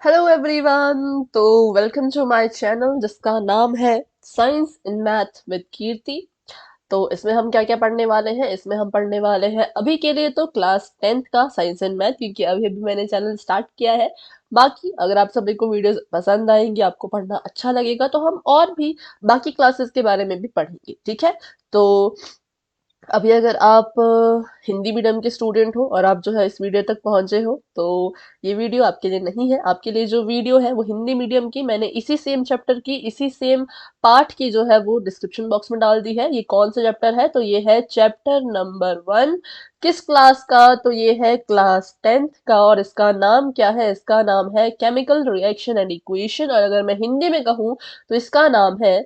Hello everyone. तो welcome to my channel जिसका नाम है साइंस इन मैथ विद कीर्ति। तो इसमें हम क्या क्या पढ़ने वाले हैं? इसमें हम पढ़ने वाले हैं अभी के लिए तो क्लास 10th का साइंस एंड मैथ, क्योंकि अभी अभी मैंने चैनल स्टार्ट किया है। बाकी अगर आप सभी को वीडियोस पसंद आएंगी, आपको पढ़ना अच्छा लगेगा, तो हम और भी बाकी क्लासेस के बारे में भी पढ़ेंगे। ठीक है। तो अभी अगर आप हिंदी मीडियम के स्टूडेंट हो और आप जो है इस वीडियो तक पहुंचे हो, तो ये वीडियो आपके लिए नहीं है। आपके लिए जो वीडियो है वो हिंदी मीडियम की, मैंने इसी सेम चैप्टर की, इसी सेम पार्ट की जो है वो डिस्क्रिप्शन बॉक्स में डाल दी है। ये कौन सा चैप्टर है? तो ये है चैप्टर नंबर 1। किस क्लास का? तो ये है क्लास 10th का। और इसका नाम क्या है? इसका नाम है केमिकल रिएक्शन एंड इक्वेशन। और अगर मैं हिंदी में कहूँ तो इसका नाम है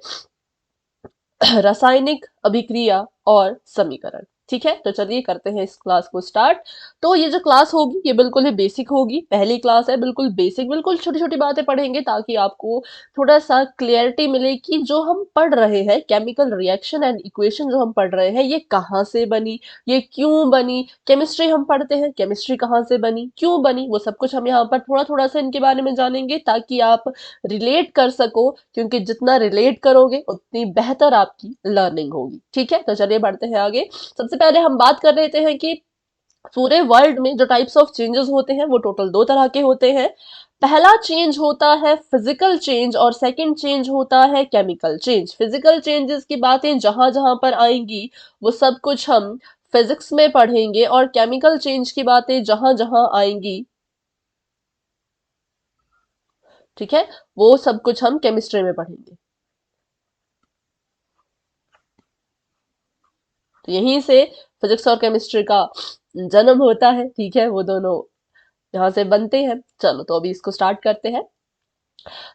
रासायनिक अभिक्रिया और समीकरण। ठीक है, तो चलिए करते हैं इस क्लास को स्टार्ट। तो ये जो क्लास होगी ये बिल्कुल ही बेसिक होगी, पहली क्लास है, बिल्कुल बेसिक, बिल्कुल छोटी छोटी बातें पढ़ेंगे ताकि आपको थोड़ा सा क्लियरिटी मिले कि जो हम पढ़ रहे हैं केमिकल रिएक्शन एंड इक्वेशन जो हम पढ़ रहे हैं ये कहाँ से बनी, ये क्यों बनी। केमिस्ट्री हम पढ़ते हैं, केमिस्ट्री कहाँ से बनी, क्यों बनी, वो सब कुछ हम यहाँ पर थोड़ा थोड़ा सा इनके बारे में जानेंगे ताकि आप रिलेट कर सको, क्योंकि जितना रिलेट करोगे उतनी बेहतर आपकी लर्निंग होगी। ठीक है, तो चलिए बढ़ते हैं आगे। सबसे पहले हम बात कर लेते हैं कि पूरे वर्ल्ड में जो टाइप्स ऑफ चेंजेस होते हैं वो टोटल दो तरह के होते हैं। पहला चेंज होता है फिजिकल चेंज और सेकंड चेंज होता है केमिकल चेंज। फिजिकल चेंजेस की बातें जहां जहां पर आएंगी वो सब कुछ हम फिजिक्स में पढ़ेंगे, और केमिकल चेंज की बातें जहां जहां आएंगी, ठीक है, वो सब कुछ हम केमिस्ट्री में पढ़ेंगे। तो यहीं से फिजिक्स और केमिस्ट्री का जन्म होता है। ठीक है, वो दोनों यहाँ से बनते हैं। चलो तो अभी इसको स्टार्ट करते हैं।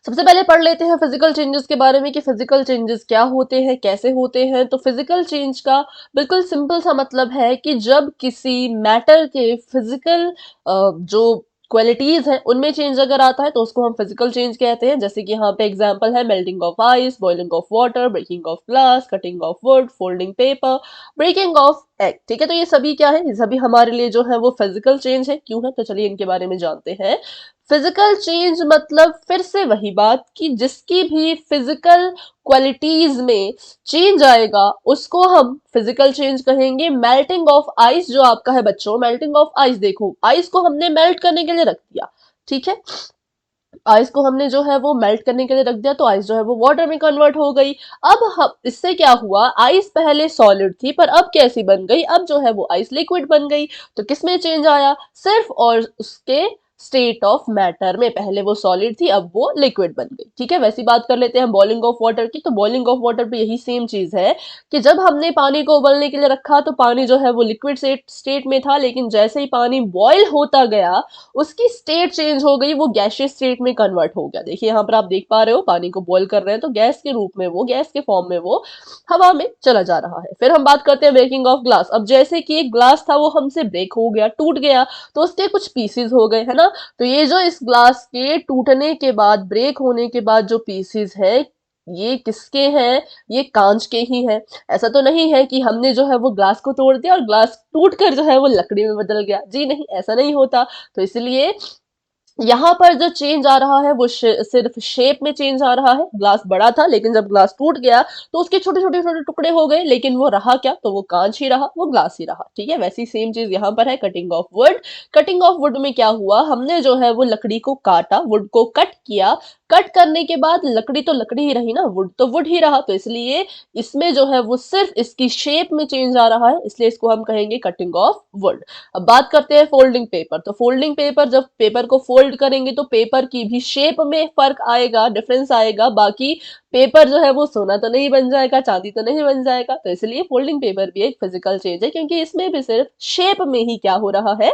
सबसे पहले पढ़ लेते हैं फिजिकल चेंजेस के बारे में कि फिजिकल चेंजेस क्या होते हैं, कैसे होते हैं। तो फिजिकल चेंज का बिल्कुल सिंपल सा मतलब है कि जब किसी मैटर के फिजिकल जो क्वालिटीज हैं उनमें चेंज अगर आता है तो उसको हम फिजिकल चेंज कहते हैं। जैसे कि यहाँ पे एग्जांपल है melting of ice, boiling of water, breaking of glass, cutting of wood, folding paper, breaking of egg. ठीक है, तो ये सभी क्या है? ये सभी हमारे लिए जो है वो फिजिकल चेंज है। क्यों है? तो चलिए इनके बारे में जानते हैं। फिजिकल चेंज मतलब फिर से वही बात कि जिसकी भी फिजिकल क्वालिटीज में चेंज आएगा उसको हम फिजिकल चेंज कहेंगे। मेल्टिंग ऑफ आइस जो आपका है बच्चों, मेल्टिंग ऑफ आइस, देखो आइस को हमने मेल्ट करने के लिए रख दिया। ठीक है, आइस को हमने जो है वो मेल्ट करने के लिए रख दिया तो आइस जो है वो वाटर में कन्वर्ट हो गई। अब हम इससे क्या हुआ, आइस पहले सॉलिड थी पर अब कैसी बन गई? अब जो है वो आइस लिक्विड बन गई। तो किसमें चेंज आया? सिर्फ और उसके स्टेट ऑफ मैटर में। पहले वो सॉलिड थी, अब वो लिक्विड बन गई। ठीक है, वैसी बात कर लेते हैं बॉइलिंग ऑफ वाटर की। तो बॉइलिंग ऑफ वाटर पे यही सेम चीज है कि जब हमने पानी को उबलने के लिए रखा तो पानी जो है वो लिक्विड स्टेट में था, लेकिन जैसे ही पानी बॉयल होता गया उसकी स्टेट चेंज हो गई, वो गैसियस स्टेट में कन्वर्ट हो गया। देखिए यहाँ पर आप देख पा रहे हो पानी को बॉईल कर रहे हैं तो गैस के रूप में वो, गैस के फॉर्म में वो हवा में चला जा रहा है। फिर हम बात करते हैं ब्रेकिंग ऑफ ग्लास। अब जैसे कि एक ग्लास था वो हमसे ब्रेक हो गया, टूट गया, तो उसके कुछ पीसेस हो गए, है ना। तो ये जो इस ग्लास के टूटने के बाद, ब्रेक होने के बाद जो पीसेस है, ये किसके हैं? ये कांच के ही हैं। ऐसा तो नहीं है कि हमने जो है वो ग्लास को तोड़ दिया और ग्लास टूट कर जो है वो लकड़ी में बदल गया। जी नहीं, ऐसा नहीं होता। तो इसलिए यहाँ पर जो चेंज आ रहा है वो सिर्फ शेप में चेंज आ रहा है। ग्लास बड़ा था लेकिन जब ग्लास टूट गया तो उसके छोटे छोटे छोटे टुकड़े हो गए, लेकिन वो रहा क्या? तो वो कांच ही रहा, वो ग्लास ही रहा। ठीक है, वैसी सेम चीज यहाँ पर है cutting of would. Cutting of would में क्या हुआ, हमने जो है वो लकड़ी को काटा, वुड को कट किया। कट करने के बाद लकड़ी तो लकड़ी ही रही ना, वुड तो वुड ही रहा। तो इसलिए इसमें जो है वो सिर्फ इसकी शेप में चेंज आ रहा है, इसलिए इसको हम कहेंगे कटिंग ऑफ वुड। अब बात करते हैं फोल्डिंग पेपर। तो फोल्डिंग पेपर, जब पेपर को फोल्ड करेंगे तो पेपर की भी शेप में फर्क आएगा, डिफरेंस आएगा। बाकी पेपर जो है वो सोना तो नहीं बन जाएगा, चांदी तो नहीं बन जाएगा। तो इसलिए फोल्डिंग पेपर भी एक फिजिकल चेंज है, क्योंकि इसमें भी सिर्फ शेप में ही क्या हो रहा है,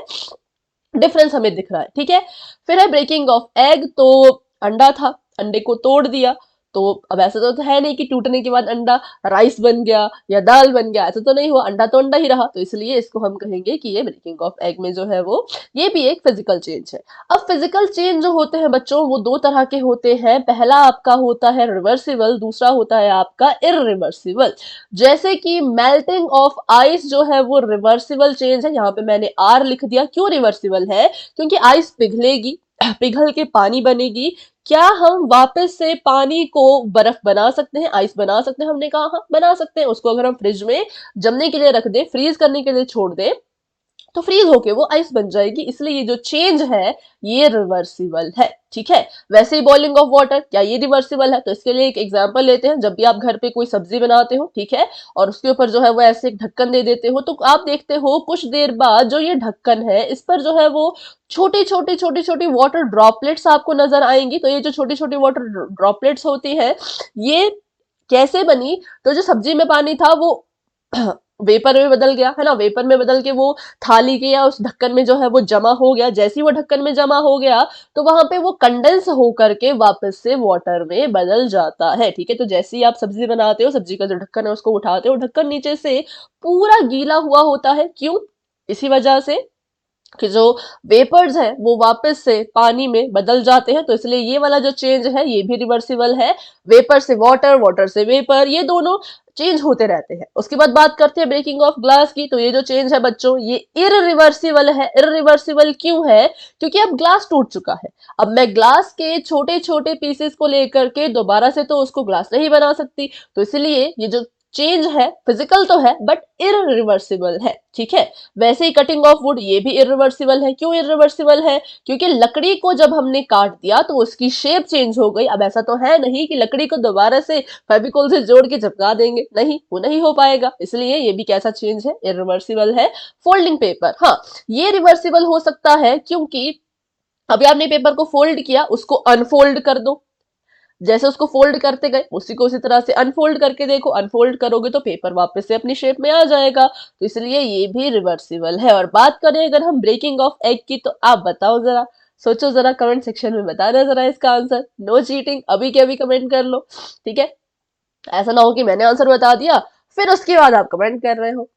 डिफरेंस हमें दिख रहा है। ठीक है, फिर है ब्रेकिंग ऑफ एग। तो अंडा था, अंडे को तोड़ दिया। तो अब ऐसा तो है नहीं कि टूटने के बाद अंडा राइस बन गया या दाल बन गया, ऐसा तो नहीं हुआ, अंडा तो अंडा ही रहा। तो इसलिए इसको हम कहेंगे कि ये ब्रेकिंग ऑफ एग में जो है वो, ये भी एक फिजिकल चेंज है। अब फिजिकल चेंज जो होते हैं बच्चों वो दो तरह के होते हैं। पहला आपका होता है रिवर्सिबल, दूसरा होता है आपका इरिवर्सिबल। जैसे कि मेल्टिंग ऑफ आइस जो है वो रिवर्सिबल चेंज है। यहाँ पे मैंने आर लिख दिया। क्यों रिवर्सिबल है? क्योंकि आइस पिघलेगी, पिघल के पानी बनेगी, क्या हम वापस से पानी को बर्फ बना सकते हैं, आइस बना सकते हैं? हमने कहा हाँ बना सकते हैं। उसको अगर हम फ्रिज में जमने के लिए रख दें, फ्रीज करने के लिए छोड़ दें, तो फ्रीज होके वो आइस बन जाएगी। इसलिए ये जो चेंज है ये रिवर्सिबल है, ठीक है। वैसे ही बॉइलिंग ऑफ वाटर, क्या ये रिवर्सिबल है? तो इसके लिए एक एग्जांपल लेते हैं। जब भी आप घर पे कोई सब्जी बनाते हो, ठीक है, और उसके ऊपर जो है वो ऐसे एक ढक्कन दे देते हो, तो आप देखते हो कुछ देर बाद जो ये ढक्कन है इस पर जो है वो छोटी छोटी वाटर ड्रॉपलेट्स आपको नजर आएंगी। तो ये जो छोटी छोटी वाटर ड्रॉपलेट्स होती है, ये कैसे बनी? तो जो सब्जी में पानी था वो वेपर में बदल गया, है ना। वेपर में बदल के वो थाली के या उस ढक्कन में जो है वो जमा हो गया। जैसे ही वो ढक्कन में जमा हो गया, तो वहां पे वो कंडेंस होकर के वापस से वाटर में बदल जाता है, ठीक है। तो जैसे ही आप सब्जी बनाते हो, सब्जी का जो ढक्कन है उसको उठाते हो, ढक्कन नीचे से पूरा गीला हुआ होता है। क्यों? इसी वजह से कि जो वेपर्स है वो वापस से पानी में बदल जाते हैं। तो इसलिए ये वाला जो चेंज है ये भी रिवर्सिबल है। वेपर से वाटर, वाटर से वेपर, ये दोनों चेंज होते रहते हैं। उसके बाद बात करते हैं ब्रेकिंग ऑफ ग्लास की। तो ये जो चेंज है बच्चों, ये इररिवर्सिबल है। इररिवर्सिबल क्यों है? क्योंकि अब ग्लास टूट चुका है। अब मैं ग्लास के छोटे छोटे पीसेस को लेकर के दोबारा से तो उसको ग्लास नहीं बना सकती। तो इसलिए ये जो चेंज है फिजिकल तो है बट इररिवर्सिबल है, ठीक है। वैसे ही कटिंग ऑफ वुड, ये भी इरिवर्सिबल है। क्यों इरिवर्सिबल है? क्योंकि लकड़ी को जब हमने काट दिया तो उसकी शेप चेंज हो गई। अब ऐसा तो है नहीं कि लकड़ी को दोबारा से फेविकोल से जोड़ के चिपका देंगे, नहीं, वो नहीं हो पाएगा। इसलिए ये भी कैसा चेंज है? इरिवर्सिबल है। फोल्डिंग पेपर, हाँ, ये रिवर्सिबल हो सकता है क्योंकि अभी आपने पेपर को फोल्ड किया, उसको अनफोल्ड कर दो। जैसे उसको फोल्ड करते गए उसी को उसी तरह से अनफोल्ड करके देखो, अनफोल्ड करोगे तो पेपर वापस से अपनी शेप में आ जाएगा। तो इसलिए ये भी रिवर्सिबल है। और बात करें अगर हम ब्रेकिंग ऑफ एग की, तो आप बताओ जरा, सोचो जरा, कमेंट सेक्शन में बताना जरा इसका आंसर। नो चीटिंग, अभी के अभी कमेंट कर लो, ठीक है। ऐसा ना हो कि मैंने आंसर बता दिया फिर उसके बाद आप कमेंट कर रहे हो,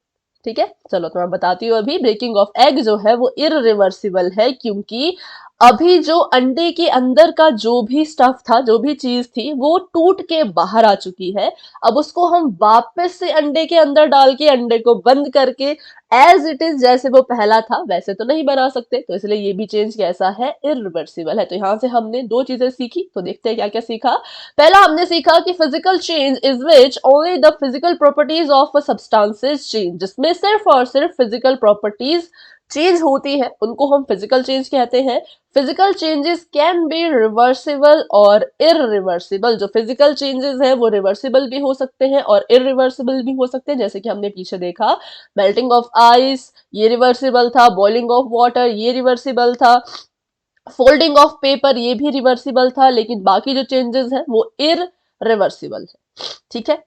ठीक है। चलो तो मैं बताती हूँ। अभी ब्रेकिंग ऑफ एग जो है वो इररिवर्सिबल है क्योंकि अभी जो अंडे के अंदर का जो भी स्टफ था, जो भी चीज थी, वो टूट के बाहर आ चुकी है। अब उसको हम वापस से अंडे के अंदर डाल के अंडे को बंद करके एज इट इज जैसे वो पहला था वैसे तो नहीं बना सकते। तो इसलिए ये भी चेंज कैसा है? इररिवर्सिबल है। तो यहां से हमने दो चीजें सीखी, तो देखते हैं क्या क्या सीखा। पहला हमने सीखा कि physical change is which only the physical properties of a substances change, जिसमें सिर्फ और सिर्फ फिजिकल प्रॉपर्टीज चेंज होती है उनको हम फिजिकल चेंज कहते हैं। Physical changes can be reversible और इररिवर्सिबल। जो फिजिकल चेंजेस है वो रिवर्सिबल भी हो सकते हैं और इररिवर्सिबल भी हो सकते हैं। जैसे कि हमने पीछे देखा, मेल्टिंग ऑफ आइस ये रिवर्सिबल था, बॉइलिंग ऑफ वाटर ये रिवर्सिबल था, फोल्डिंग ऑफ पेपर ये भी रिवर्सिबल था। लेकिन बाकी जो चेंजेस हैं वो इररिवर्सिबल है, ठीक है।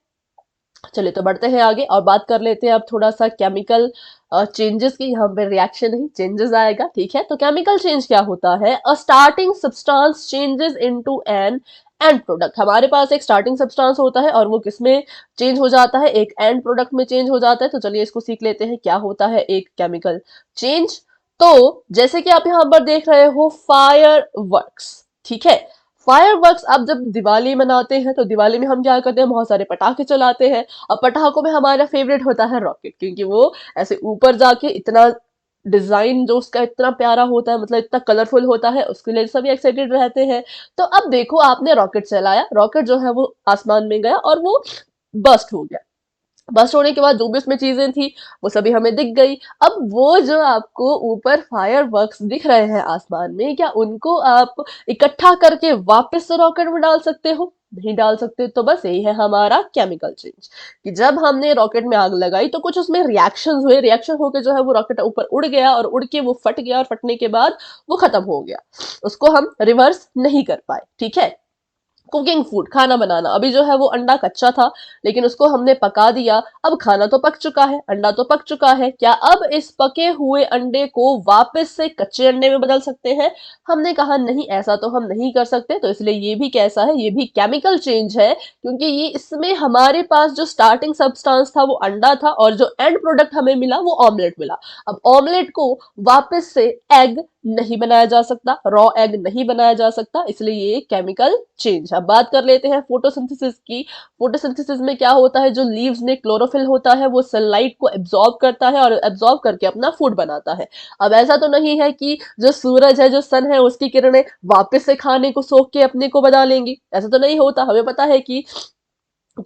चलिए तो बढ़ते हैं आगे और बात कर लेते हैं अब थोड़ा सा केमिकल चेंजेस की। यहाँ पे रिएक्शन नहीं, चेंजेस आएगा, ठीक है। तो केमिकल चेंज क्या होता है? A starting substance changes into an end product. हमारे पास एक स्टार्टिंग सब्सटेंस होता है और वो किसमें चेंज हो जाता है? एक एंड प्रोडक्ट में चेंज हो जाता है। तो चलिए इसको सीख लेते हैं, क्या होता है एक केमिकल चेंज। तो जैसे कि आप यहाँ पर देख रहे हो फायर वर्क्स, ठीक है। फायरवर्क्स आप जब दिवाली मनाते हैं तो दिवाली में हम क्या करते हैं? बहुत सारे पटाखे चलाते हैं। अब पटाखों में हमारा फेवरेट होता है रॉकेट, क्योंकि वो ऐसे ऊपर जाके इतना डिजाइन जो उसका इतना प्यारा होता है, मतलब इतना कलरफुल होता है, उसके लिए सभी एक्साइटेड रहते हैं। तो अब देखो आपने रॉकेट चलाया, रॉकेट जो है वो आसमान में गया और वो बस्ट हो गया। बस्ट होने के बाद जो भी उसमें चीजें थी वो सभी हमें दिख गई। अब वो जो आपको ऊपर फायर वर्क्स दिख रहे हैं आसमान में, क्या उनको आप इकट्ठा करके वापस से रॉकेट में डाल सकते हो? नहीं डाल सकते। तो बस यही है हमारा केमिकल चेंज, कि जब हमने रॉकेट में आग लगाई तो कुछ उसमें रिएक्शन हुए, रिएक्शन होकर जो है वो रॉकेट ऊपर उड़ गया और उड़ के वो फट गया और फटने के बाद वो खत्म हो गया। उसको हम रिवर्स नहीं कर पाए, ठीक है। कुकिंग फूड, खाना बनाना, अभी जो है वो अंडा कच्चा था लेकिन उसको हमने पका दिया। अब खाना तो पक चुका है, अंडा तो पक चुका है, क्या अब इस पके हुए अंडे को वापस से कच्चे अंडे में बदल सकते हैं? हमने कहा नहीं, ऐसा तो हम नहीं कर सकते। तो इसलिए ये भी कैसा है? ये भी केमिकल चेंज है, क्योंकि ये इसमें हमारे पास जो स्टार्टिंग सब्सटेंस था वो अंडा था और जो एंड प्रोडक्ट हमें मिला वो ऑमलेट मिला। अब ऑमलेट को वापस से एग नहीं बनाया जा सकता, रॉ एग नहीं बनाया जा सकता, इसलिए ये केमिकल चेंज। अब बात कर लेते हैं फोटोसिंथेसिस की। फोटोसिंथेसिस में क्या होता है, जो लीव्स में क्लोरोफिल होता है वो सनलाइट को एब्जॉर्ब करता है और एब्जॉर्ब करके अपना फूड बनाता है। अब ऐसा तो नहीं है कि जो सूरज है, जो सन है, उसकी किरणें वापस से खाने को सोख के अपने को बना लेंगी, ऐसा तो नहीं होता। हमें पता है कि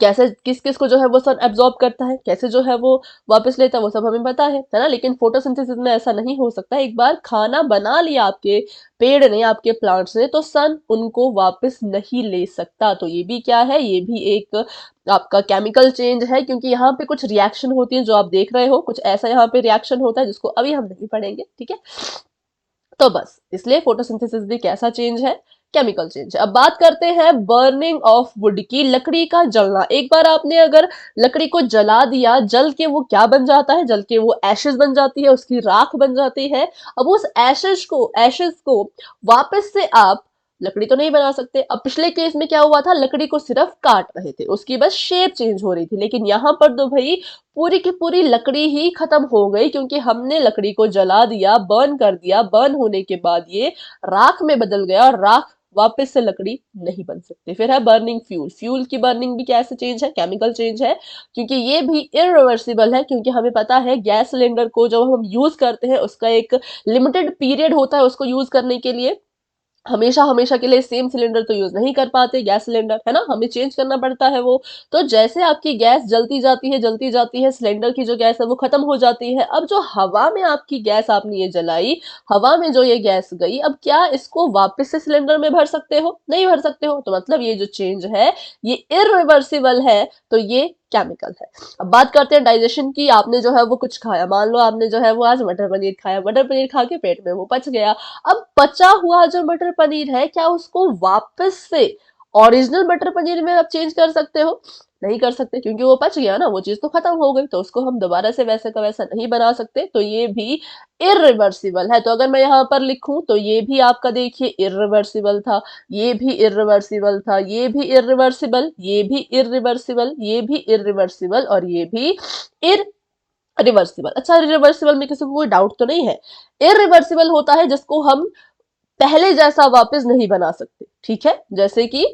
कैसे किस किस को जो है वो सन एब्जॉर्ब करता है, कैसे जो है वो वापस लेता है, वो सब हमें पता है ना। लेकिन फोटोसिंथेसिस में ऐसा नहीं हो सकता। एक बार खाना बना लिया आपके पेड़ ने, आपके प्लांट्स ने, तो सन उनको वापस नहीं ले सकता। तो ये भी क्या है, ये भी एक आपका केमिकल चेंज है, क्योंकि यहाँ पे कुछ रिएक्शन होती है जो आप देख रहे हो, कुछ ऐसा यहाँ पे रिएक्शन होता है जिसको अभी हम नहीं पढ़ेंगे, ठीक है। तो बस इसलिए फोटोसिंथेसिस भी कैसा चेंज है, केमिकल चेंज है। अब बात करते हैं बर्निंग ऑफ वुड की, लकड़ी का जलना। एक बार आपने अगर लकड़ी को जला दिया, जल के वो क्या बन जाता है, जल के वो एशेस बन जाती है, उसकी राख बन जाती है। अब उस एशेस को वापस से आप लकड़ी तो नहीं बना सकते। अब पिछले केस में क्या हुआ था, लकड़ी को सिर्फ काट रहे थे, उसकी बस शेप चेंज हो रही थी। लेकिन यहाँ पर तो भाई पूरी की पूरी लकड़ी ही खत्म हो गई, क्योंकि हमने लकड़ी को जला दिया, बर्न कर दिया। बर्न होने के बाद ये राख में बदल गया, और राख वापस से लकड़ी नहीं बन सकती। फिर है बर्निंग फ्यूल। फ्यूल की बर्निंग भी कैसे चेंज है, केमिकल चेंज है, क्योंकि ये भी इरिवर्सिबल है। क्योंकि हमें पता है गैस सिलेंडर को जब हम यूज करते हैं, उसका एक लिमिटेड पीरियड होता है उसको यूज करने के लिए। हमेशा हमेशा के लिए सेम सिलेंडर तो यूज नहीं कर पाते, गैस सिलेंडर, है ना, हमें चेंज करना पड़ता है वो। तो जैसे आपकी गैस जलती जाती है, सिलेंडर की जो गैस है वो खत्म हो जाती है। अब जो हवा में आपकी गैस आपने ये जलाई, हवा में जो ये गैस गई, अब क्या इसको वापस से सिलेंडर में भर सकते हो, नहीं भर सकते हो। तो मतलब ये जो चेंज है ये इरिवर्सिबल है, तो ये केमिकल है। अब बात करते हैं डाइजेशन की। आपने जो है वो कुछ खाया, मान लो आपने जो है वो आज मटर पनीर खाया, मटर पनीर खा के पेट में वो पच गया। अब बचा हुआ जो मटर पनीर है, क्या उसको वापस से ओरिजिनल मटर पनीर में आप चेंज कर सकते हो, नहीं कर सकते, क्योंकि वो पच गया ना, वो चीज तो खत्म हो गई। तो उसको हम दोबारा से वैसे का वैसा नहीं बना सकते। तो ये भी इरिवर्सिबल है। तो अगर मैं यहाँ पर लिखूं तो ये भी आपका देखिए इरिवर्सिबल था, ये भी इरिवर्सिबल था, ये भी इरिवर्सिबल, ये भी इरिवर्सिबल, ये भी इरिवर्सिबल, और ये भी रिवर्सिबल। अच्छा, रिवर्सिबल में किसी को कोई डाउट तो नहीं है। इरिवर्सिबल होता है जिसको हम पहले जैसा वापस नहीं बना सकते, ठीक है। जैसे कि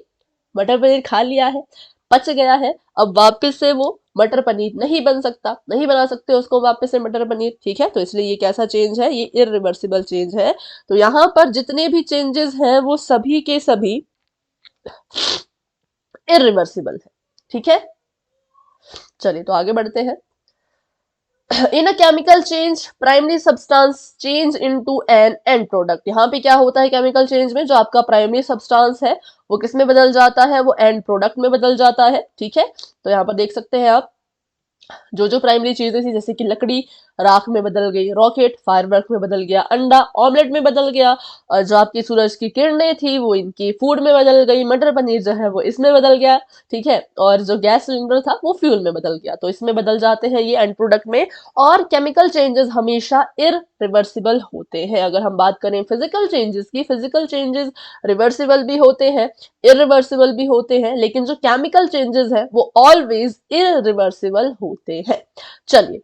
मटर पनीर खा लिया है, पच गया है, अब वापस से वो मटर पनीर नहीं बन सकता, नहीं बना सकते उसको वापस से मटर पनीर, ठीक है। तो इसलिए ये कैसा चेंज है, ये इरिवर्सिबल चेंज है। तो यहाँ पर जितने भी चेंजेस हैं वो सभी के सभी इरिवर्सिबल है, ठीक है। चलिए तो आगे बढ़ते हैं। In a chemical change primary substance change into an end product. यहाँ पे क्या होता है केमिकल चेंज में, जो आपका प्राइमरी सब्सटेंस है वो किस में बदल जाता है, वो एंड प्रोडक्ट में बदल जाता है, ठीक है। तो यहाँ पर देख सकते हैं आप, जो जो प्राइमरी चीजें थी, जैसे कि लकड़ी राख में बदल गई, रॉकेट फायरवर्क में बदल गया, अंडा ऑमलेट में बदल गया, और जो आपकी सूरज की किरणें थी वो इनकी फूड में बदल गई, मटर पनीर जो है वो इसमें बदल गया, ठीक है। और जो गैस सिलेंडर था वो फ्यूल में बदल गया। तो इसमें बदल जाते हैं ये एंड प्रोडक्ट में। और केमिकल चेंजेस हमेशा इरिवर्सिबल होते हैं। अगर हम बात करें फिजिकल चेंजेस की, फिजिकल चेंजेस रिवर्सिबल भी होते हैं, इरिवर्सिबल भी होते हैं, लेकिन जो केमिकल चेंजेस है वो ऑलवेज इरिवर्सिबल होते हैं। चलिए,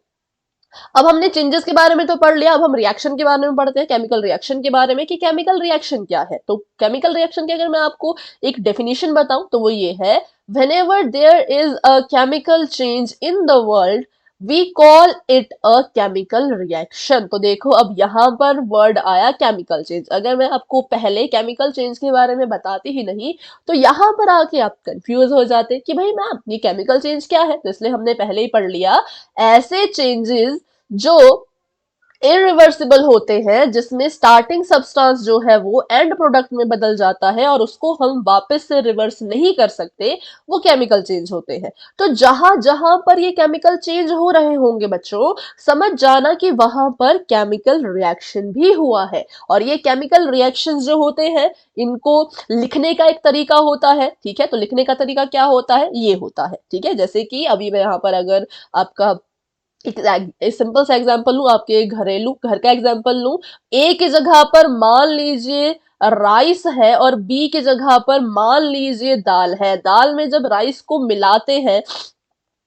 अब हमने चेंजेस के बारे में तो पढ़ लिया, अब हम रिएक्शन के बारे में पढ़ते हैं, केमिकल रिएक्शन के बारे में, कि केमिकल रिएक्शन क्या है। तो केमिकल रिएक्शन की अगर मैं आपको एक डेफिनेशन बताऊं तो वो ये है, whenever there is a chemical change in the world we call it a chemical reaction। तो देखो अब यहाँ पर वर्ड आया केमिकल चेंज। अगर मैं आपको पहले केमिकल चेंज के बारे में बताती ही नहीं तो यहाँ पर आके आप कंफ्यूज हो जाते कि भाई मैम ये केमिकल चेंज क्या है। तो इसलिए हमने पहले ही पढ़ लिया, ऐसे चेंजेस जो इरिवर्सिबल होते हैं, जिसमें स्टार्टिंग सब्सटेंस जो है वो एंड प्रोडक्ट में बदल जाता है और उसको हम वापस से रिवर्स नहीं कर सकते, वो केमिकल चेंज होते हैं। तो जहां जहां पर ये केमिकल चेंज हो रहे होंगे बच्चों, समझ जाना कि वहां पर केमिकल रिएक्शन भी हुआ है। और ये केमिकल रिएक्शंस जो होते हैं इनको लिखने का एक तरीका होता है, ठीक है। तो लिखने का तरीका क्या होता है, ये होता है, ठीक है। जैसे कि अभी मैं यहाँ पर अगर आपका एक सिंपल सा एग्जांपल लूं, आपके घरेलू घर का एग्जांपल लूं, ए की जगह पर मान लीजिए राइस है और बी की जगह पर मान लीजिए दाल है। दाल में जब राइस को मिलाते हैं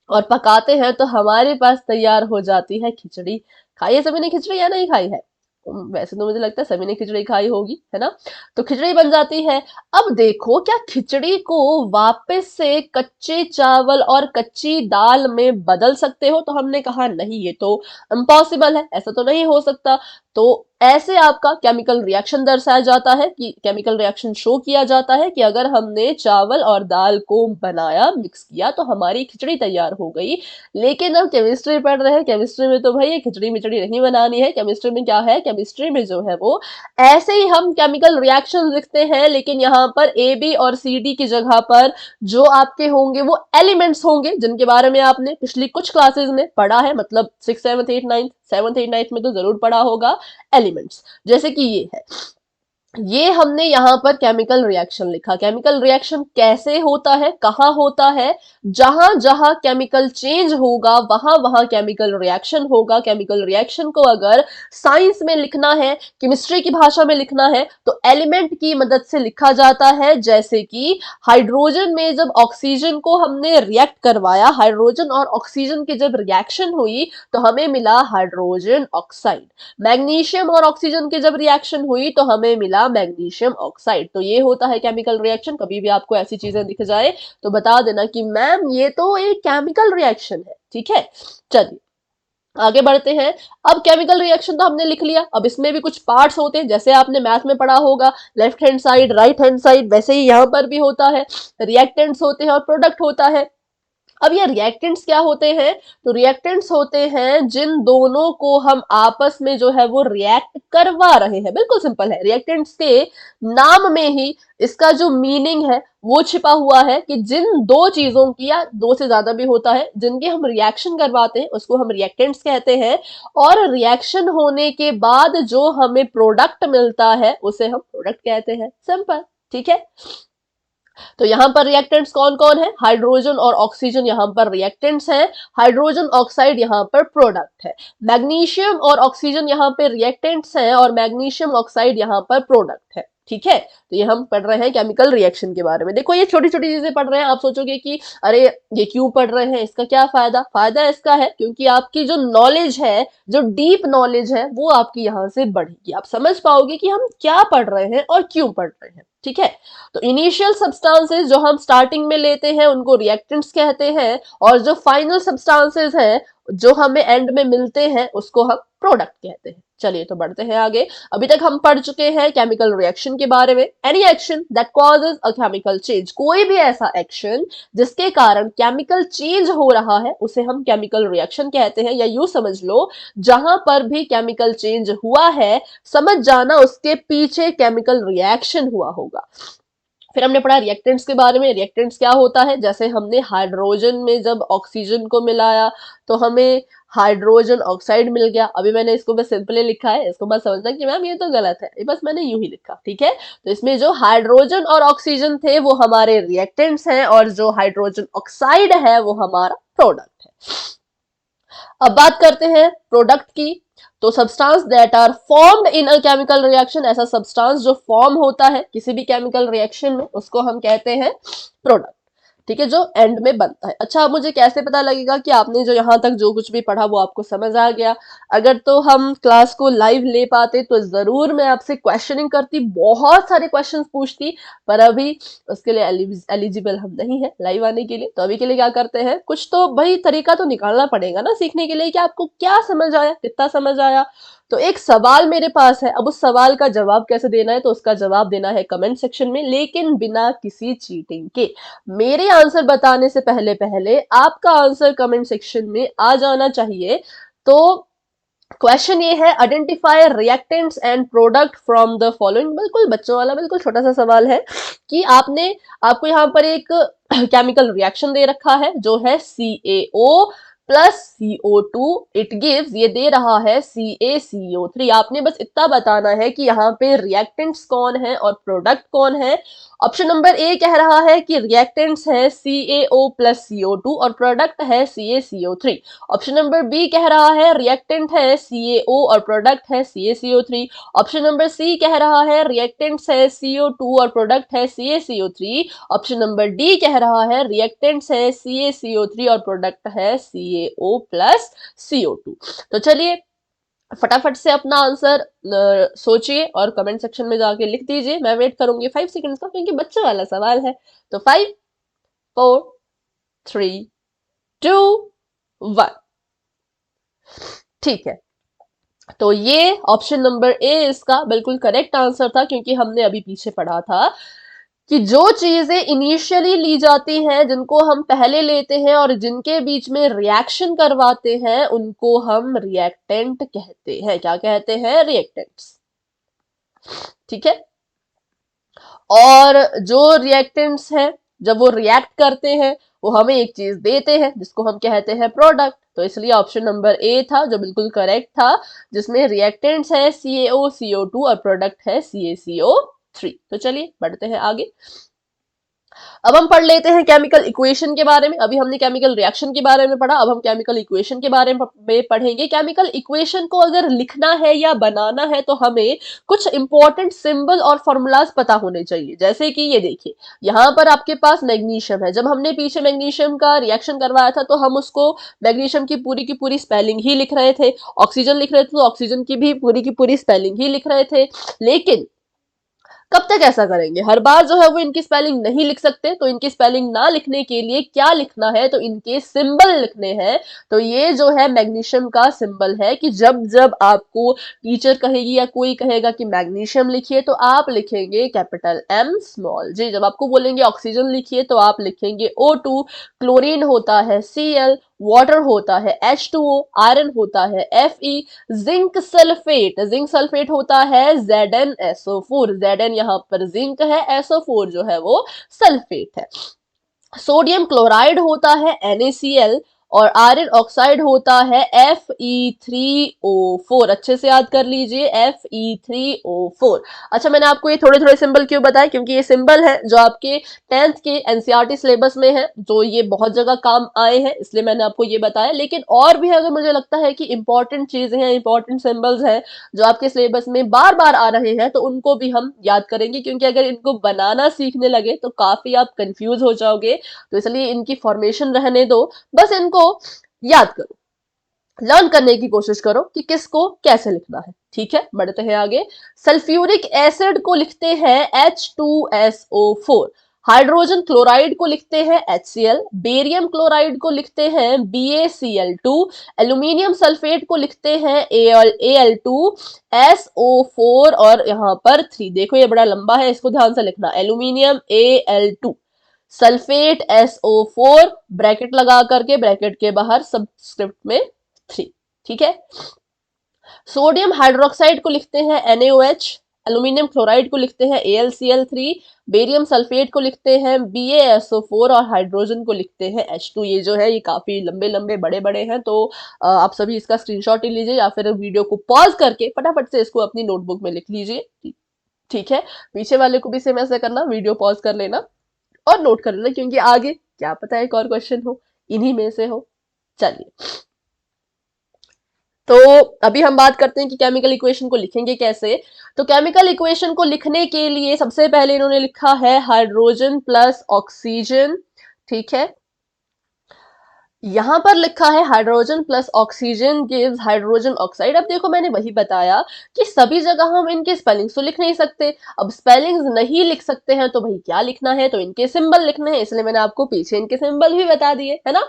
और पकाते हैं तो हमारे पास तैयार हो जाती है खिचड़ी। खाई है सभी ने खिचड़ी या नहीं खाई है, वैसे तो मुझे लगता है सभी ने खिचड़ी खाई होगी, है ना। तो खिचड़ी बन जाती है। अब देखो, क्या खिचड़ी को वापस से कच्चे चावल और कच्ची दाल में बदल सकते हो? तो हमने कहा नहीं, ये तो इम्पॉसिबल है, ऐसा तो नहीं हो सकता। तो ऐसे आपका केमिकल रिएक्शन दर्शाया जाता है, कि केमिकल रिएक्शन शो किया जाता है कि अगर हमने चावल और दाल को बनाया, मिक्स किया, तो हमारी खिचड़ी तैयार हो गई। लेकिन अब केमिस्ट्री पढ़ रहे हैं, केमिस्ट्री में तो भाई ये खिचड़ी मिचड़ी नहीं बनानी है। केमिस्ट्री में क्या है, केमिस्ट्री में जो है वो ऐसे ही हम केमिकल रिएक्शन लिखते हैं, लेकिन यहाँ पर ए बी और सी डी की जगह पर जो आपके होंगे वो एलिमेंट्स होंगे, जिनके बारे में आपने पिछली कुछ क्लासेस में पढ़ा है, मतलब 6, 7, 8, 9, 7, 8, 9 में तो जरूर पढ़ा होगा एलिमेंट्स। जैसे कि ये है, ये हमने यहाँ पर केमिकल रिएक्शन लिखा। केमिकल रिएक्शन कैसे होता है, कहाँ होता है? जहां जहां केमिकल चेंज होगा वहां वहां केमिकल रिएक्शन होगा। केमिकल रिएक्शन को अगर साइंस में लिखना है, केमिस्ट्री की भाषा में लिखना है, तो एलिमेंट की मदद से लिखा जाता है। जैसे कि हाइड्रोजन में जब ऑक्सीजन को हमने रिएक्ट करवाया, हाइड्रोजन और ऑक्सीजन की जब रिएक्शन हुई तो हमें मिला हाइड्रोजन ऑक्साइड। मैग्नीशियम और ऑक्सीजन की जब रिएक्शन हुई तो हमें मिला मैग्नीशियम ऑक्साइड। तो ये होता है केमिकल रिएक्शन। कभी भी आपको ऐसी चीजें दिख जाए तो बता देना कि मैम ये तो एक केमिकल रिएक्शन है, ठीक है। चलिए आगे बढ़ते हैं। अब केमिकल रिएक्शन तो हमने लिख लिया, अब इसमें भी कुछ पार्ट्स होते हैं, जैसे आपने मैथ में पढ़ा होगा left hand side, right hand side, वैसे ही यहां पर भी होता है। रिएक्टेंट्स होते हैं और प्रोडक्ट होता है। अब ये रिएक्टेंट्स क्या होते हैं? तो रिएक्टेंट्स होते हैं जिन दोनों को हम आपस में जो है वो रिएक्ट करवा रहे हैं। बिल्कुल सिंपल है, रिएक्टेंट्स के नाम में ही इसका जो मीनिंग है वो छिपा हुआ है कि जिन दो चीजों की, या दो से ज्यादा भी होता है, जिनके हम रिएक्शन करवाते हैं उसको हम रिएक्टेंट्स कहते हैं। और रिएक्शन होने के बाद जो हमें प्रोडक्ट मिलता है उसे हम प्रोडक्ट कहते हैं। सिंपल, ठीक है। तो यहां पर रिएक्टेंट्स कौन कौन है? हाइड्रोजन और ऑक्सीजन यहां पर रिएक्टेंट्स हैं, हाइड्रोजन ऑक्साइड यहां पर प्रोडक्ट है। मैग्नीशियम और ऑक्सीजन यहां पे रिएक्टेंट्स हैं और मैग्नीशियम ऑक्साइड यहां पर प्रोडक्ट है, ठीक है। तो ये हम पढ़ रहे हैं केमिकल रिएक्शन के बारे में। देखो ये छोटी छोटी चीजें पढ़ रहे हैं, आप सोचोगे कि अरे ये क्यों पढ़ रहे हैं, इसका क्या फायदा? फायदा इसका है क्योंकि आपकी जो नॉलेज है, जो डीप नॉलेज है, वो आपकी यहां से बढ़ेगी। आप समझ पाओगे कि हम क्या पढ़ रहे हैं और क्यों पढ़ रहे हैं, ठीक है। तो इनिशियल सब्सटेंसेस जो हम स्टार्टिंग में लेते हैं उनको रिएक्टेंट्स कहते हैं, और जो फाइनल सब्सटेंसेस हैं जो हमें एंड में मिलते हैं उसको हम प्रोडक्ट कहते हैं। चलिए तो बढ़ते हैं आगे। अभी तक हम पढ़ चुके हैं केमिकल रिएक्शन के बारे में। Any action that causes a chemical change, कोई भी ऐसा एक्शन जिसके कारण केमिकल चेंज हो रहा है उसे हम केमिकल रिएक्शन कहते हैं। या यूं समझ लो, जहां पर भी केमिकल चेंज हुआ है समझ जाना उसके पीछे केमिकल रिएक्शन हुआ होगा। फिर हमने पढ़ा रिएक्टेंट्स के बारे में। रिएक्टेंट्स क्या होता है? जैसे हमने हाइड्रोजन में जब ऑक्सीजन को मिलाया तो हमें हाइड्रोजन ऑक्साइड मिल गया। अभी मैंने इसको बस सिंपली लिखा है, इसको मत समझना कि मैम ये तो गलत है, ये बस मैंने यूं ही लिखा, ठीक है। तो इसमें जो हाइड्रोजन और ऑक्सीजन थे वो हमारे रिएक्टेंट्स हैं, और जो हाइड्रोजन ऑक्साइड है वो हमारा प्रोडक्ट है। अब बात करते हैं प्रोडक्ट की। तो substance that are formed in a chemical reaction, ऐसा सब्सटेंस जो फॉर्म होता है किसी भी केमिकल रिएक्शन में उसको हम कहते हैं प्रोडक्ट, ठीक है, जो एंड में बनता है। अच्छा, अब मुझे कैसे पता लगेगा कि आपने जो यहां तक जो कुछ भी पढ़ा वो आपको समझ आ गया? अगर तो हम क्लास को लाइव ले पाते तो जरूर मैं आपसे क्वेश्चनिंग करती, बहुत सारे क्वेश्चंस पूछती, पर अभी उसके लिए एलिजिबल हम नहीं है लाइव आने के लिए। तो अभी के लिए क्या करते हैं, कुछ तो भाई तरीका तो निकालना पड़ेगा ना सीखने के लिए, कि आपको क्या समझ आया, कितना समझ आया। तो एक सवाल मेरे पास है, अब उस सवाल का जवाब कैसे देना है, तो उसका जवाब देना है कमेंट सेक्शन में, लेकिन बिना किसी चीटिंग के। मेरे आंसर बताने से पहले पहले आपका आंसर कमेंट सेक्शन में आ जाना चाहिए। तो क्वेश्चन ये है, identify reactants and product from the following. बिल्कुल बच्चों वाला, बिल्कुल छोटा सा सवाल है कि आपको यहाँ पर एक केमिकल रिएक्शन दे रखा है जो है CaO plus CO2, it gives, ये दे रहा है CaCO3। आपने बस इतना बताना है कि यहाँ पे रिएक्टेंट्स कौन है और प्रोडक्ट कौन है। ऑप्शन नंबर ए कह रहा है कि रिएक्टेंट्स है CaO प्लस CO2 और प्रोडक्ट है CaCO3। ऑप्शन नंबर बी कह रहा है रिएक्टेंट है CaO और प्रोडक्ट है CaCO3। ऑप्शन नंबर सी कह रहा है रिएक्टेंट्स है CO2 और प्रोडक्ट है CaCO3। ऑप्शन नंबर डी कह रहा है रिएक्टेंट्स है CaCO3 और प्रोडक्ट है CaO प्लस CO2। तो चलिए फटाफट से अपना आंसर सोचिए और कमेंट सेक्शन में जाके लिख दीजिए। मैं वेट करूंगी 5 सेकंड्स का, क्योंकि बच्चों वाला सवाल है। तो 5, 4, 3, 2, 1। ठीक है, तो ये ऑप्शन नंबर ए इसका बिल्कुल करेक्ट आंसर था, क्योंकि हमने अभी पीछे पढ़ा था कि जो चीजें इनिशियली ली जाती हैं, जिनको हम पहले लेते हैं और जिनके बीच में रिएक्शन करवाते हैं, उनको हम रिएक्टेंट कहते हैं। क्या कहते हैं? रिएक्टेंट्स। ठीक है, और जो रिएक्टेंट्स हैं, जब वो रिएक्ट करते हैं, वो हमें एक चीज देते हैं जिसको हम कहते हैं प्रोडक्ट। तो इसलिए ऑप्शन नंबर ए था जो बिल्कुल करेक्ट था, जिसमें रिएक्टेंट्स है CaO, CO2 और प्रोडक्ट है CaCO3। तो चलिए बढ़ते हैं आगे। अब हम पढ़ लेते हैं केमिकल इक्वेशन के बारे में। अभी हमने केमिकल रिएक्शन के बारे में पढ़ा, अब हम केमिकल इक्वेशन के बारे में पढ़ेंगे। केमिकल इक्वेशन को अगर लिखना है या बनाना है तो हमें कुछ इंपॉर्टेंट सिंबल और फॉर्मूलाज पता होने चाहिए। जैसे कि ये देखिए, यहाँ पर आपके पास मैग्नीशियम है। जब हमने पीछे मैग्नीशियम का रिएक्शन करवाया था तो हम उसको मैग्नीशियम की पूरी स्पेलिंग ही लिख रहे थे। ऑक्सीजन लिख रहे थे तो ऑक्सीजन की पूरी स्पेलिंग ही लिख रहे थे। लेकिन कब तक ऐसा करेंगे? हर बार जो है वो इनकी स्पेलिंग नहीं लिख सकते, तो इनकी स्पेलिंग ना लिखने के लिए क्या लिखना है? तो इनके सिंबल लिखने हैं। तो ये जो है मैग्नीशियम का सिंबल है कि जब जब आपको टीचर कहेगी या कोई कहेगा कि मैग्नीशियम लिखिए, तो आप लिखेंगे कैपिटल M स्मॉल जी। जब आपको बोलेंगे ऑक्सीजन लिखिए तो आप लिखेंगे O2, क्लोरीन होता है Cl, वाटर होता है H2O, आयरन होता है Fe, जिंक सल्फेट होता है ZnSO4। Zn यहाँ पर जिंक है, SO4 जो है वो सल्फेट है। सोडियम क्लोराइड होता है NaCl और आयरन ऑक्साइड होता है Fe3O4। अच्छे से याद कर लीजिए, Fe3O4। अच्छा, मैंने आपको ये थोड़े थोड़े सिंबल क्यों बताए? क्योंकि ये सिंबल है जो आपके 10th के एनसीईआरटी सिलेबस में है, जो ये बहुत जगह काम आए हैं, इसलिए मैंने आपको ये बताया। लेकिन और भी अगर मुझे लगता है कि इंपॉर्टेंट चीजें हैं, इंपॉर्टेंट सिंबल्स हैं जो आपके सिलेबस में बार बार आ रहे हैं, तो उनको भी हम याद करेंगे। क्योंकि अगर इनको बनाना सीखने लगे तो काफी आप कंफ्यूज हो जाओगे। तो इसलिए इनकी फॉर्मेशन रहने दो, बस इनको याद करो, लर्न करने की कोशिश करो कि किसको कैसे लिखना है। ठीक है, बढ़ते हैं आगे। सल्फ्यूरिक एसिड को लिखते हैं H2SO4, हाइड्रोजन क्लोराइड को लिखते हैं HCl, बेरियम क्लोराइड को लिखते हैं BaCl2, एल्यूमिनियम सल्फेट को लिखते हैं Al2SO4 और यहां पर 3। देखो ये बड़ा लंबा है, इसको ध्यान से लिखना। Aluminium Al2, sulphate SO4, bracket लगा करके, ब्रैकेट के बाहर सबस्क्रिप्ट में 3। ठीक है, सोडियम हाइड्रोक्साइड को लिखते हैं NaOH, एल्यूमिनियम क्लोराइड को लिखते हैं AlCl3, बेरियम सल्फेट को लिखते हैं BaSO4 और हाइड्रोजन को लिखते हैं H2। ये जो है ये काफी लंबे लंबे बड़े बड़े हैं, तो आप सभी इसका स्क्रीनशॉट ही लीजिए या फिर वीडियो को पॉज करके फटाफट से इसको अपनी नोटबुक में लिख लीजिए। ठीक है, पीछे वाले को भी सेम ऐसा करना, वीडियो पॉज कर लेना और नोट कर लेना, क्योंकि आगे क्या पता एक और क्वेश्चन हो, इन्हीं में से हो। चलिए, तो अभी हम बात करते हैं कि केमिकल इक्वेशन को लिखेंगे कैसे। तो केमिकल इक्वेशन को लिखने के लिए सबसे पहले इन्होंने लिखा है हाइड्रोजन प्लस ऑक्सीजन। ठीक है, यहां पर लिखा है hydrogen plus oxygen gives hydrogen oxide. अब देखो, मैंने वही बताया कि सभी जगह हम इनके स्पेलिंग्स तो लिख नहीं सकते। अब स्पेलिंग्स नहीं लिख सकते हैं तो भाई क्या लिखना है? तो इनके सिंबल लिखने हैं, इसलिए मैंने आपको पीछे इनके सिंबल भी बता दिए, है ना।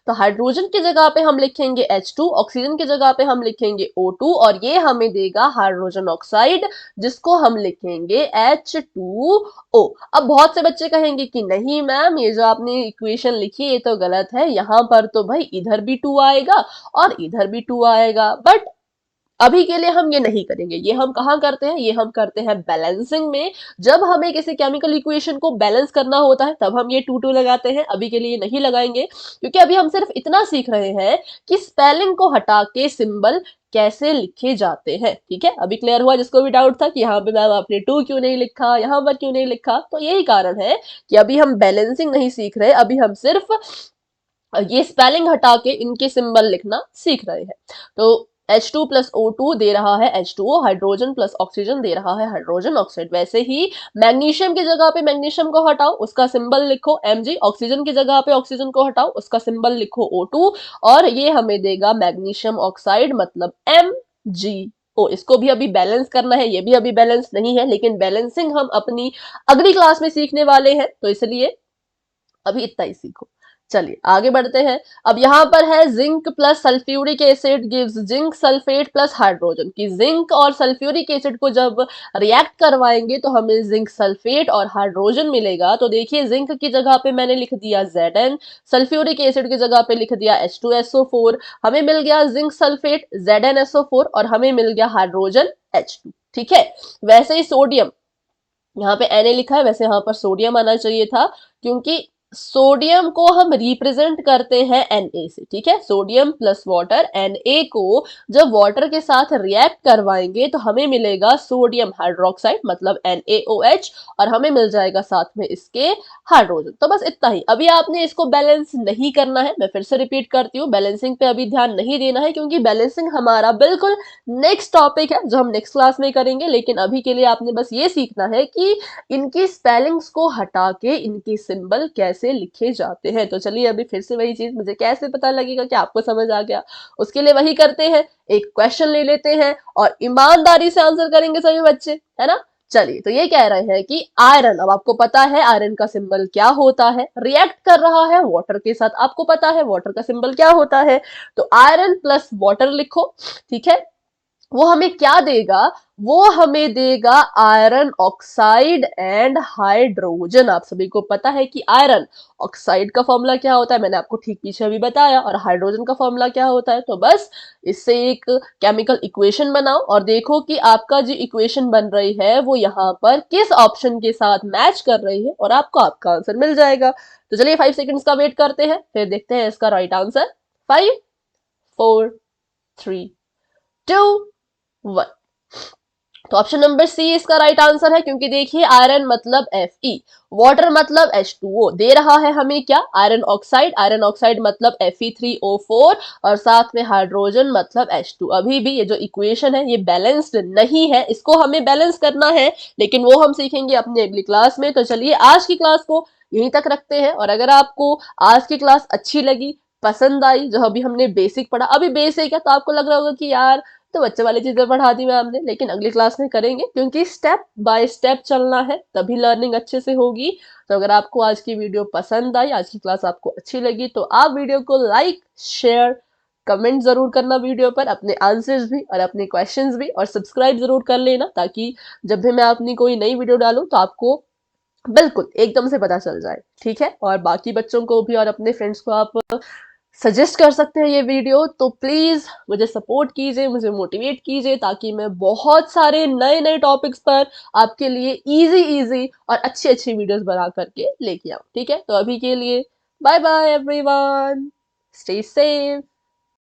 तो हाइड्रोजन की जगह पे हम लिखेंगे H2, ऑक्सीजन की जगह पे हम लिखेंगे O2 और ये हमें देगा हाइड्रोजन ऑक्साइड, जिसको हम लिखेंगे H2O। अब बहुत से बच्चे कहेंगे कि नहीं मैम, ये जो आपने इक्वेशन लिखी ये तो गलत है, यहां पर तो भाई इधर भी 2 आएगा और इधर भी 2 आएगा। बट अभी के लिए हम ये नहीं करेंगे। ये हम कहाँ करते हैं? ये हम करते हैं बैलेंसिंग में। जब हमें किसी केमिकल इक्वेशन को बैलेंस करना होता है तब हम ये 2 लगाते हैं। अभी के लिए नहीं लगाएंगे, क्योंकि अभी हम सिर्फ इतना सीख रहे हैं कि स्पेलिंग को हटा के सिंबल कैसे लिखे जाते हैं। ठीक है, अभी क्लियर हुआ जिसको भी डाउट था कि यहाँ पे मैम आपने 2 क्यों नहीं लिखा, यहाँ पर क्यों नहीं लिखा? तो यही कारण है कि अभी हम बैलेंसिंग नहीं सीख रहे, अभी हम सिर्फ ये स्पेलिंग हटा के इनके सिंबल लिखना सीख रहे हैं। तो H2 प्लस O2 दे रहा है H2O, हाइड्रोजन प्लस ऑक्सीजन दे रहा है हाइड्रोजन ऑक्साइड। वैसे ही मैग्नीशियम की जगह पे मैग्नीशियम को हटाओ, उसका सिंबल लिखो Mg, ऑक्सीजन की जगह पे ऑक्सीजन को हटाओ, उसका सिंबल लिखो O2 और ये हमें देगा मैग्नीशियम ऑक्साइड, मतलब M HgO। इसको भी अभी बैलेंस करना है, ये भी अभी बैलेंस नहीं है, लेकिन बैलेंसिंग हम अपनी अगली क्लास में सीखने वाले हैं, तो इसलिए अभी इतना ही सीखो। चलिए आगे बढ़ते हैं। अब यहाँ पर है zinc plus sulphuric acid gives zinc sulphate plus hydrogen, कि जिंक और सल्फ्यूरिक एसिड को जब रिएक्ट करवाएंगे तो हमें जिंक सल्फेट और हाइड्रोजन मिलेगा। तो देखिए जिंक की जगह पे मैंने लिख दिया Zn, सल्फ्यूरिक एसिड की जगह पे लिख दिया H2SO4, हमें मिल गया जिंक सल्फेट ZnSO4 और हमें मिल गया हाइड्रोजन H2। ठीक है, वैसे ही सोडियम, यहाँ पे Na लिखा है, वैसे यहाँ पर सोडियम आना चाहिए था, क्योंकि सोडियम को हम रिप्रेजेंट करते हैं Na से। ठीक है, सोडियम प्लस वाटर, Na को जब वाटर के साथ रिएक्ट करवाएंगे तो हमें मिलेगा सोडियम हाइड्रोक्साइड मतलब NaOH, और हमें मिल जाएगा साथ में इसके हाइड्रोजन। तो बस इतना ही। अभी आपने इसको बैलेंस नहीं करना है, मैं फिर से रिपीट करती हूँ, बैलेंसिंग पे अभी ध्यान नहीं देना है, क्योंकि बैलेंसिंग हमारा बिल्कुल नेक्स्ट टॉपिक है जो हम नेक्स्ट क्लास में करेंगे। लेकिन अभी के लिए आपने बस ये सीखना है कि इनकी स्पेलिंग्स को हटा के इनकी सिंबल कैसे लिखे जाते हैं। तो चलिए अभी फिर से वही चीज, मुझे कैसे पता लगेगा कि आपको समझ आ गया, उसके लिए वही करते हैं, एक क्वेश्चन ले लेते हैं और ईमानदारी से आंसर करेंगे सभी बच्चे, है ना। चलिए, तो ये कह रहे हैं कि आयरन, अब आपको पता है आयरन का सिंबल क्या होता है, रिएक्ट कर रहा है वाटर के साथ, आपको पता है वाटर का सिंबल क्या होता है, तो आयरन प्लस वाटर लिखो। ठीक है, वो हमें क्या देगा, वो हमें देगा आयरन ऑक्साइड एंड हाइड्रोजन। आप सभी को पता है कि आयरन ऑक्साइड का फॉर्मूला क्या होता है, मैंने आपको ठीक पीछे अभी बताया, और हाइड्रोजन का फॉर्मूला क्या होता है। तो बस इससे एक केमिकल इक्वेशन बनाओ और देखो कि आपका जो इक्वेशन बन रही है वो यहाँ पर किस ऑप्शन के साथ मैच कर रही है, और आपको आपका आंसर मिल जाएगा। तो चलिए 5 सेकंड्स का वेट करते हैं, फिर देखते हैं इसका राइट आंसर। 5 4 3 2 1। तो ऑप्शन नंबर सी इसका राइट आंसर है, क्योंकि देखिए आयरन मतलब Fe, वाटर मतलब H2O, दे रहा है हमें क्या, आयरन ऑक्साइड, आयरन ऑक्साइड मतलब Fe3O4, और साथ में हाइड्रोजन मतलब H2। अभी भी ये जो इक्वेशन है ये बैलेंस्ड नहीं है, इसको हमें बैलेंस करना है, लेकिन वो हम सीखेंगे अपनी अगली क्लास में। तो चलिए आज की क्लास को यहीं तक रखते हैं, और अगर आपको आज की क्लास अच्छी लगी, पसंद आई, जो अभी हमने बेसिक पढ़ा, अभी बेसिक है तो आपको लग रहा होगा कि यार तो बच्चे वाली चीजें पढ़ा दी मैम ने, लेकिन अगली क्लास में करेंगे, क्योंकि स्टेप बाय स्टेप चलना है, तभी लर्निंग अच्छे से होगी। तो अगर आपको आज की वीडियो पसंद आई, आज की क्लास आपको अच्छी लगी, तो आप वीडियो को लाइक शेयर कमेंट जरूर करना वीडियो पर, अपने आंसर्स भी और अपने क्वेश्चंस भी, और सब्सक्राइब जरूर कर लेना, ताकि जब भी मैं अपनी कोई नई वीडियो डालूं तो आपको बिल्कुल एकदम से पता चल जाए। ठीक है, और बाकी बच्चों को भी और अपने फ्रेंड्स को आप सजेस्ट कर सकते हैं ये वीडियो। तो प्लीज मुझे सपोर्ट कीजिए, मुझे मोटिवेट कीजिए, ताकि मैं बहुत सारे नए नए टॉपिक्स पर आपके लिए इजी इजी और अच्छी अच्छी वीडियोस बना करके लेके आऊं। ठीक है, तो अभी के लिए bye bye everyone, stay safe.